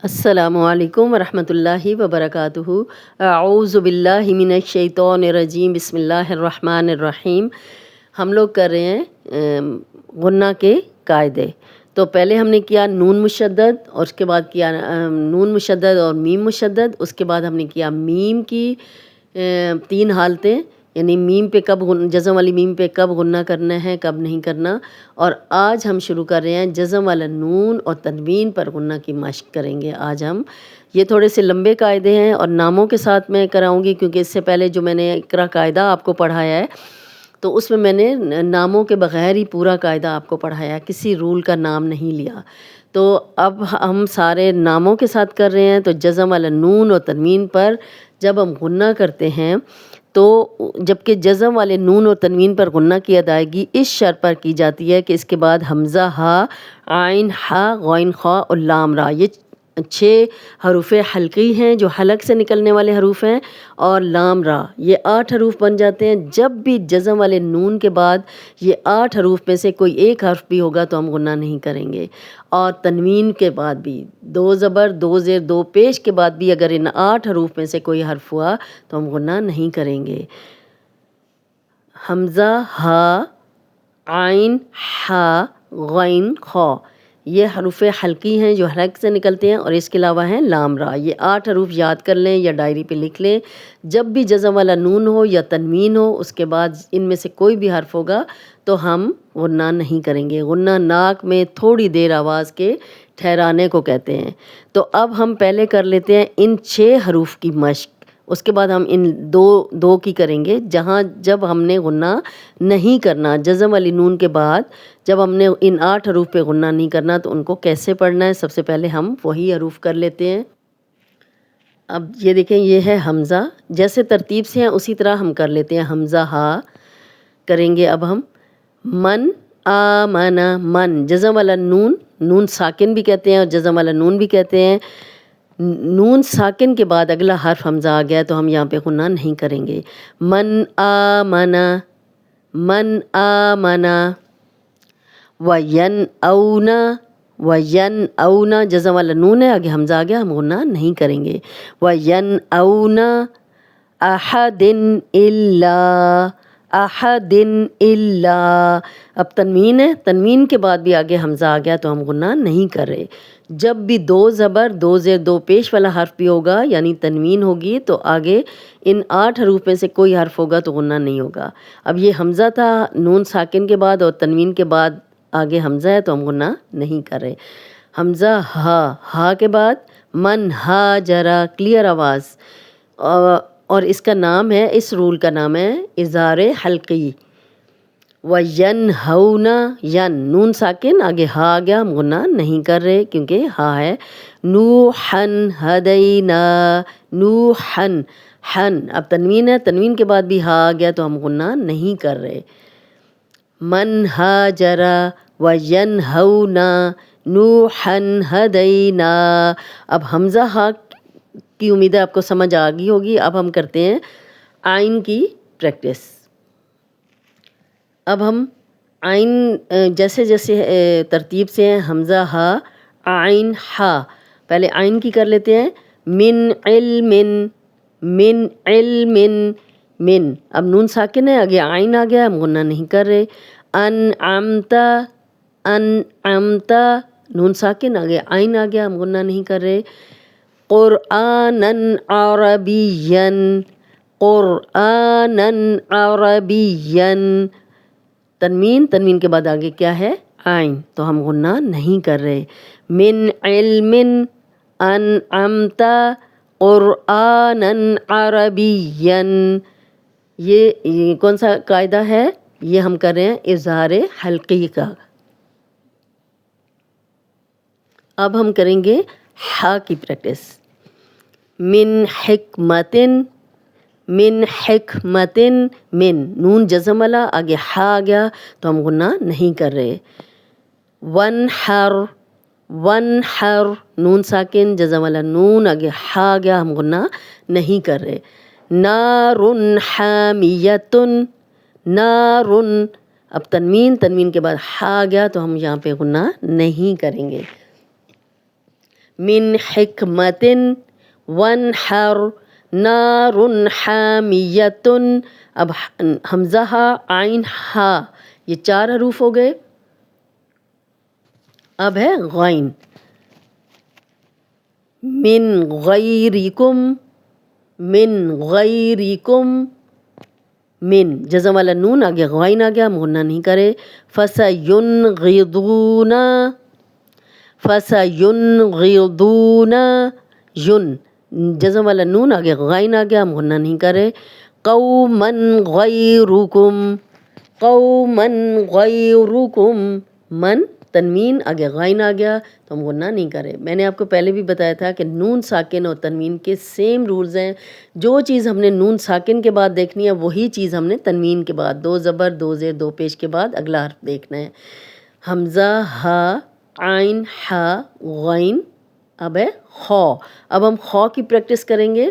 السلام علیکم ورحمۃ اللہ وبرکاتہ۔ اعوذ باللہ من الشیطان الرجیم، بسم اللہ الرحمن الرحیم۔ ہم لوگ کر رہے ہیں غنہ کے قاعدے۔ تو پہلے ہم نے کیا نون مشدد، اور اس کے بعد کیا نون مشدد اور میم مشدد، اس کے بعد ہم نے کیا میم کی 3 حالتیں، یعنی میم پہ کب جزم والی میم پہ کب غنہ کرنا ہے، کب نہیں کرنا۔ اور آج ہم شروع کر رہے ہیں جزم والا نون اور تنوین پر غنہ کی مشق کریں گے۔ آج ہم یہ تھوڑے سے لمبے قاعدے ہیں اور ناموں کے ساتھ میں کراؤں گی، کیونکہ اس سے پہلے جو میں نے اقرا قاعدہ آپ کو پڑھایا ہے تو اس میں نے ناموں کے بغیر ہی پورا قاعدہ آپ کو پڑھایا ہے، کسی رول کا نام نہیں لیا۔ تو اب ہم سارے ناموں کے ساتھ کر رہے ہیں۔ تو جزم والا نون اور تنوین پر جب ہم غنہ کرتے ہیں تو جبکہ جزم والے نون اور تنوین پر غنہ کی ادائیگی اس شرط پر کی جاتی ہے کہ اس کے بعد حمزہ ہا، عین ہا، غین خا اور لام را، یہ 6 حروف حلقی ہیں جو حلق سے نکلنے والے حروف ہیں، اور لام را یہ 8 حروف بن جاتے ہیں۔ جب بھی جزم والے نون کے بعد یہ 8 حروف میں سے کوئی ایک حرف بھی ہوگا تو ہم غنہ نہیں کریں گے، اور تنوین کے بعد بھی 2 زبر 2 زیر 2 پیش کے بعد بھی اگر ان 8 حروف میں سے کوئی حرف ہوا تو ہم غنہ نہیں کریں گے۔ حمزہ ہا، عین ہا، غین خا، یہ حروف حلقی ہیں جو حلق سے نکلتے ہیں، اور اس کے علاوہ ہیں لام را۔ یہ 8 حروف یاد کر لیں یا ڈائری پہ لکھ لیں۔ جب بھی جزم والا نون ہو یا تنوین ہو، اس کے بعد ان میں سے کوئی بھی حرف ہوگا تو ہم غنہ نہیں کریں گے۔ غنہ ناک میں تھوڑی دیر آواز کے ٹھہرانے کو کہتے ہیں۔ تو اب ہم پہلے کر لیتے ہیں ان 6 حروف کی مشق، اس کے بعد ہم ان دو کی کریں گے جہاں جب ہم نے غنہ نہیں کرنا۔ جزم والی نون کے بعد جب ہم نے ان 8 حروف پہ غنہ نہیں کرنا تو ان کو کیسے پڑھنا ہے، سب سے پہلے ہم وہی حروف کر لیتے ہیں۔ اب یہ دیکھیں، یہ ہے حمزہ، جیسے ترتیب سے ہیں اسی طرح ہم کر لیتے ہیں۔ حمزہ ہا کریں گے اب ہم۔ من آمنا، من جزم والا نون، نون ساکن بھی کہتے ہیں اور جزم والا نون بھی کہتے ہیں۔ نون ساکن کے بعد اگلا حرف حمزہ آ گیا تو ہم یہاں پہ غنہ نہیں کریں گے۔ من آمنا، من آمنا، وَيَنْأَوْنَ، وَيَنْأَوْنَ جزم والا نون ہے، آگے حمزہ آ گیا، ہم غنہ نہیں کریں گے۔ وَيَنْأَوْنَ أَحَدٍ إِلَّا، أَحَدٍ إِلَّا، اب تنوین ہے، تنوین کے بعد بھی آگے حمزہ آ گیا تو ہم غنہ نہیں کر رہے۔ جب بھی 2 زبر 2 زیر 2 پیش والا حرف بھی ہوگا یعنی تنوین ہوگی تو آگے ان 8 حروف میں سے کوئی حرف ہوگا تو غنہ نہیں ہوگا۔ اب یہ حمزہ تھا، نون ساکن کے بعد اور تنوین کے بعد آگے حمزہ ہے تو ہم غنہ نہیں کر رہے۔ حمزہ ہا، ہا کے بعد من ہا جرا، کلیئر آواز، اور اس کا نام ہے، اس رول کا نام ہے اظہار حلقی۔ وَيَنْهَوْنَ، ین نون ساکن، آگے ہا آ گیا، ہم غنہ نہیں کر رہے کیونکہ ہا ہے۔ نوحًا هَدَيْنَا، نوحًا، حن اب تنوین ہے، تنوین کے بعد بھی ہا آ گیا تو ہم غنہ نہیں کر رہے۔ من ہاجر وَيَنْهَوْنَ نوحًا هَدَيْنَا، اب حمزہ ہا کی امید ہے آپ کو سمجھ آ گئی ہوگی۔ اب ہم کرتے ہیں آئین کی پریکٹس۔ اب ہم آئین جیسے جیسے ترتیب سے ہیں، حمزہ ہا، عین ہا، پہلے آئین کی کر لیتے ہیں۔ من علم، من علم، من اب نون ساکن ہے، آگے آئین آ گیا، ہم غنہ نہیں کر رہے۔ انعمت، انعمت نون ساکن، آگے آئین آ گیا، ہم غنہ نہیں کر رہے۔ قرآناً عربیاً، قرآناً عربیاً، تنوین، تنوین کے بعد آگے کیا ہے، آئین، تو ہم غنہ نہیں کر رہے۔ من علم انعمت قرآناً عربیاً، یہ کون سا قاعدہ ہے، یہ ہم کر رہے ہیں اظہار حلقی کا۔ اب ہم کریں گے ہا کی پریکٹس۔ من حکمت، من حکمت، من نون جزم والا، آگے ہا آ گیا تو ہم غنہ نہیں کر رہے۔ وانحر، وانحر نون ساکن جزم والا نون، آگے ہا آ گیا، ہم غنہ نہیں کر رہے۔ نار حامیۃ، نار اب تنوین، تنوین کے بعد ہا آ گیا تو ہم یہاں پہ غنہ نہیں کریں گے۔ من حکمتن وانحر نار حامیتن. اب حمزہ ہا عین ہا یہ 4 حروف ہو گئے. اب ہے غین. من غیرکم من غیرکم من جزم والا نون آگے غین آ گیا ہم غنہ نہیں کرے. فَسَيُنْغِضُونَ فَسَيُنْغِضُونَ ین جزم والا نون آگے غین آ گیا ہم غنہ نہیں کرے. قَوْمًا غَيْرُكُمْ قَوْمًا غَيْرُكُمْ من تنوین آگے غین آ گیا تو ہم غنہ نہیں کرے. میں نے آپ کو پہلے بھی بتایا تھا کہ نون ساکن اور تنوین کے سیم رولز ہیں. جو چیز ہم نے نون ساکن کے بعد دیکھنی ہے وہی چیز ہم نے تنوین کے بعد 2 زبر 2 زیر 2 پیش کے بعد اگلا حرف دیکھنا ہے. حمزہ ہا عین ہا غین. اب ہے خا. اب ہم خا کی پریکٹس کریں گے.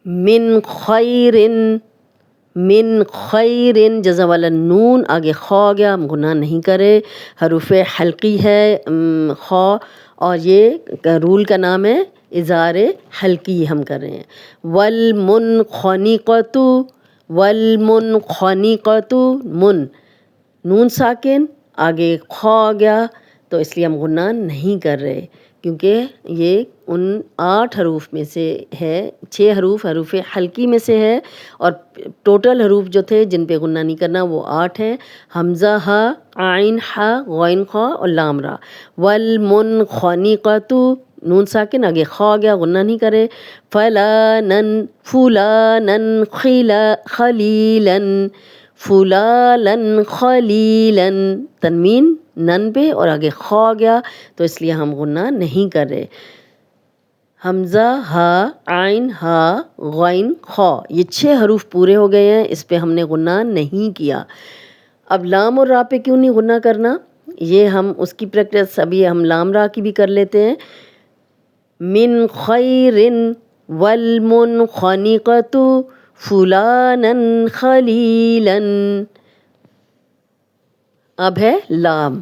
من خیرن من خیرن جزم والا نون آگے خا آ گیا ہم گناہ نہیں کرے. حروف حلقی ہے خا اور یہ رول کا نام ہے اظہار حلقی ہم کر رہے ہیں. والمنخنقۃ والمنخنقۃ من نون ساکن آگے خا آ گیا تو اس لیے ہم غنہ نہیں کر رہے کیونکہ یہ ان 8 حروف میں سے ہے. 6 حروف حروف حلقی میں سے ہے اور ٹوٹل حروف جو تھے جن پہ غنہ نہیں کرنا وہ 8 ہیں. حمزہ ہا عین ہا غین خا اور لام را. والمنخنقۃ نون ساکن آگے خا آ گیا غنہ نہیں کرے. فلانن فلانن خلیلن فلالن خلیلن تنوین نن پہ اور آگے خا آ گیا تو اس لیے ہم غنہ نہیں کر رہے. حمزہ ہا عین ہا غین خا یہ 6 حروف پورے ہو گئے ہیں. اس پہ ہم نے غنہ نہیں کیا. اب لام اور را پہ کیوں نہیں غنہ کرنا یہ ہم اس کی پریکٹس ابھی ہم لام را کی بھی کر لیتے ہیں. من خیرن والمنخنقۃ فلانن خلیلن. اب ہے لام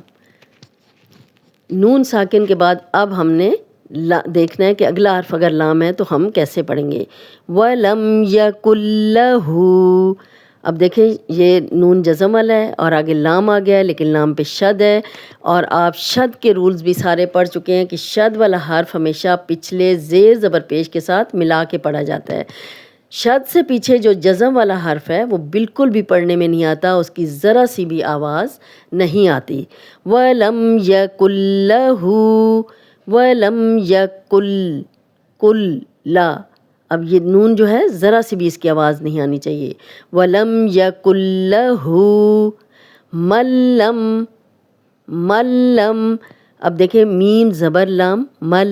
نون ساکن کے بعد اب ہم نے دیکھنا ہے کہ اگلا حرف اگر لام ہے تو ہم کیسے پڑھیں گے. وَلَمْ يَكُنْ لَهُ اب دیکھیں یہ نون جزم والا ہے اور آگے لام آ گیا ہے لیکن لام پہ شد ہے اور آپ شد کے رولز بھی سارے پڑھ چکے ہیں کہ شد والا حرف ہمیشہ پچھلے زیر زبر پیش کے ساتھ ملا کے پڑھا جاتا ہے. شد سے پیچھے جو جزم والا حرف ہے وہ بالکل بھی پڑھنے میں نہیں آتا اس کی ذرا سی بھی آواز نہیں آتی. وَلَمْ يَكُنْ لَهُ وَلَمْ يَكُنْ کل لا اب یہ نون جو ہے ذرا سی بھی اس کی آواز نہیں آنی چاہیے. وَلَمْ يَكُنْ لَهُ مَلَّمْ مَلَّمْ اب دیکھیں میم زبر لام مل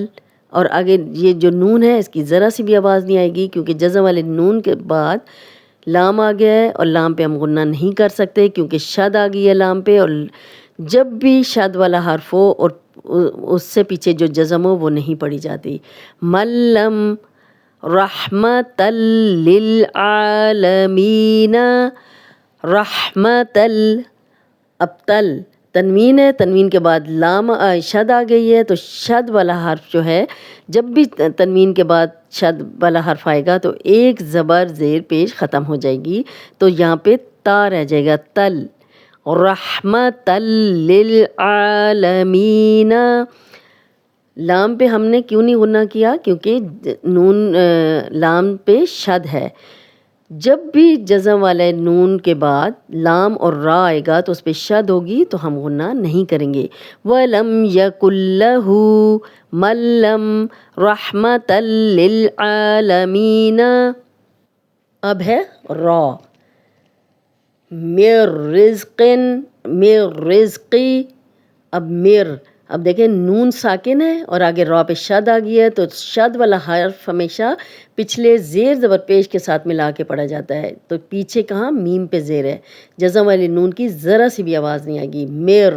اور آگے یہ جو نون ہے اس کی ذرا سی بھی آواز نہیں آئے گی کیونکہ جزم والے نون کے بعد لام آ گیا ہے اور لام پہ ہم غنہ نہیں کر سکتے کیونکہ شد آ گئی ہے لام پہ اور جب بھی شد والا حرف ہو اور اس سے پیچھے جو جزم ہو وہ نہیں پڑھی جاتی. ملم رحمت للعالمین رحمت اب تل تنوین ہے تنوین کے بعد لام شد آ گئی ہے تو شد والا حرف جو ہے جب بھی تنوین کے بعد شد والا حرف آئے گا تو ایک زبر زیر پیش ختم ہو جائے گی تو یہاں پہ تا رہ جائے گا تل. رحمت للعالمین لام پہ ہم نے کیوں نہیں غنہ کیا کیونکہ نون لام پہ شد ہے. جب بھی جزم والے نون کے بعد لام اور را آئے گا تو اس پہ شد ہوگی تو ہم غنہ نہیں کریں گے. وَلَمْ يَكُنْ لَهُ مَلَّمْ رَحْمَةً لِلْعَالَمِينَ اب ہے را. مِر رِزْقٍ مِر رِزْقِ اب مر اب دیکھیں نون ساکن ہے اور آگے را پہ شد آ گئی ہے تو شد والا حرف ہمیشہ پچھلے زیر زبر پیش کے ساتھ ملا کے پڑھا جاتا ہے تو پیچھے کہاں میم پہ زیر ہے جزم والی نون کی ذرا سی بھی آواز نہیں آئے گی. مر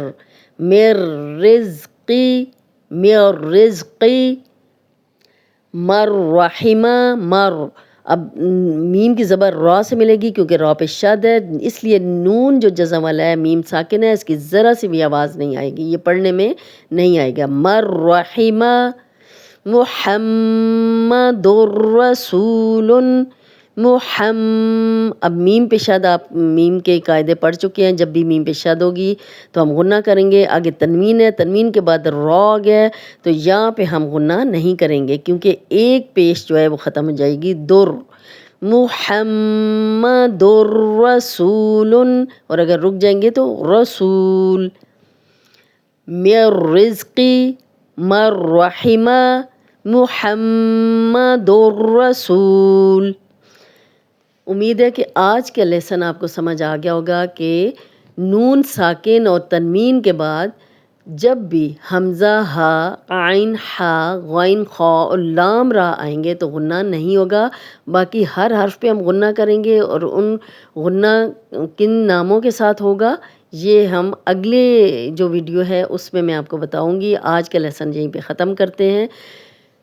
مر رزقی مر رزقی مر رحمہ مر اب میم کی زبر را سے ملے گی کیونکہ را پہ شد ہے، اس لیے نون جو جزم والا ہے میم ساکن ہے، اس کی ذرا سی بھی آواز نہیں آئے گی، یہ پڑھنے میں نہیں آئے گا۔ مرحمہ محمد الرسول اب میم پہ شد، آپ میم کے قاعدے پڑھ چکے ہیں، جب بھی میم پہ شد ہوگی تو ہم غنہ کریں گے۔ آگے تنوین ہے، تنوین کے بعد را آ گیا ہے تو یہاں پہ ہم غنہ نہیں کریں گے کیونکہ ایک پیش جو ہے وہ ختم ہو جائے گی، در محمد الرسول، اور اگر رک جائیں گے تو رسول۔ من رزقی مرحمہ محمد الرسول۔ امید ہے کہ آج کا لیسن آپ کو سمجھ آ گیا ہوگا کہ نون ساکن اور تنوین کے بعد جب بھی حمزہ ہا، عین ہا، غین خا اور لام را آئیں گے تو غنہ نہیں ہوگا، باقی ہر حرف پہ ہم غنہ کریں گے، اور ان غنہ کن ناموں کے ساتھ ہوگا یہ ہم اگلے جو ویڈیو ہے اس میں آپ کو بتاؤں گی۔ آج کا لیسن یہیں پہ ختم کرتے ہیں۔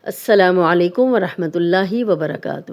السلام علیکم ورحمۃ اللہ وبرکاتہ۔